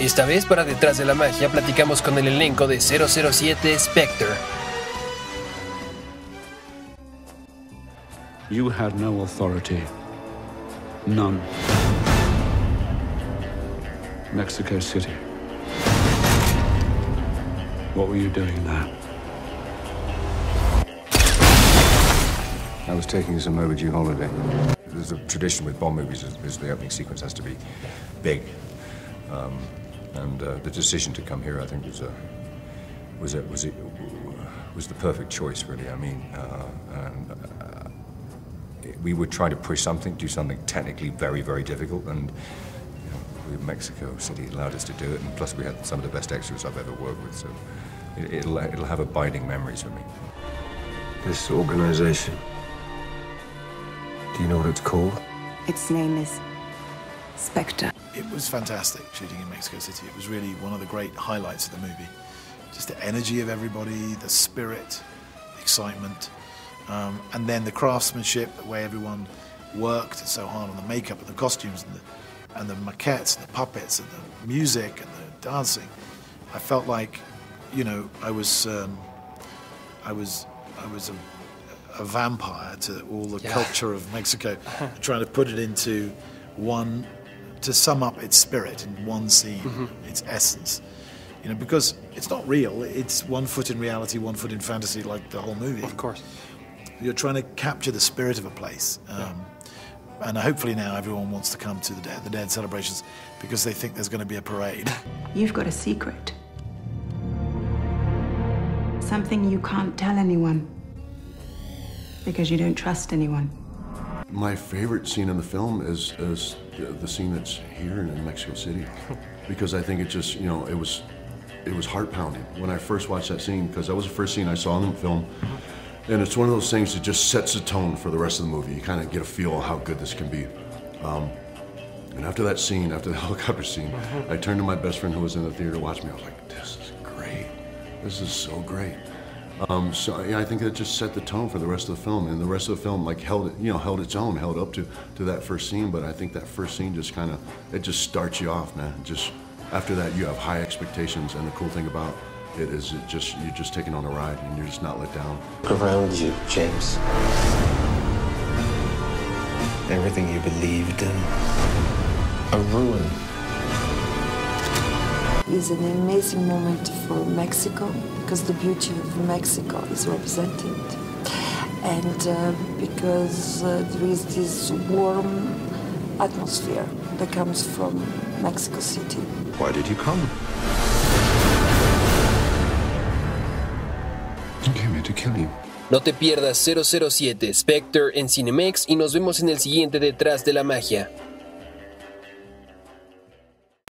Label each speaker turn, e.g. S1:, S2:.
S1: Esta vez para Detrás de la Magia platicamos con el elenco de 007 Spectre.
S2: You had no authority. None. Mexico City. What were you doing there?
S3: I was taking some overdue holiday. There's a tradition with Bond movies is the opening sequence has to be big. The decision to come here, I think, was the perfect choice, really. I mean, we would try to push something, do something technically very, very difficult, and Mexico City allowed us to do it. And plus, we had some of the best extras I've ever worked with, so it'll have abiding memories for me.
S4: This organization. Do you know what it's called?
S5: Its name is Spectre.
S6: It was fantastic shooting in Mexico City. It was really one of the great highlights of the movie. Just the energy of everybody, the spirit, the excitement, and then the craftsmanship, the way everyone worked so hard on the makeup and the costumes and the maquettes and the puppets and the music and the dancing. I felt like, I was a vampire to all the culture of Mexico, trying to put it into one, to sum up its spirit in one scene, its essence. Because it's not real, it's 1 foot in reality, 1 foot in fantasy, like the whole movie.
S1: Of course.
S6: You're trying to capture the spirit of a place. And hopefully now everyone wants to come to the Dead celebrations because they think there's going to be a parade.
S5: You've got a secret. Something you can't tell anyone. Because you don't trust anyone.
S7: My favorite scene in the film is the scene that's here in Mexico City, because I think it just, it was heart-pounding when I first watched that scene, because that was the first scene I saw in the film, and it's one of those things that just sets the tone for the rest of the movie. You kind of get a feel of how good this can be. And after that scene, after the helicopter scene, I turned to my best friend who was in the theater watching me. I was like, "This is great. This is so great." So yeah, I think that just set the tone for the rest of the film, and the rest of the film held its own, held up to that first scene. But I think that first scene just it just starts you off, man. Just after that, you have high expectations, and the cool thing about it is you're just taking on a ride, and you're just not let down.
S4: Look around you, James. Everything you believed in, a ruin.
S8: It's an amazing moment for Mexico because the beauty of Mexico is represented, and because there is this warm atmosphere that comes from Mexico City.
S3: Why did you come?
S4: I came here to kill you.
S1: No te pierdas 007 Spectre en Cinemex y nos vemos en el siguiente Detrás de la Magia.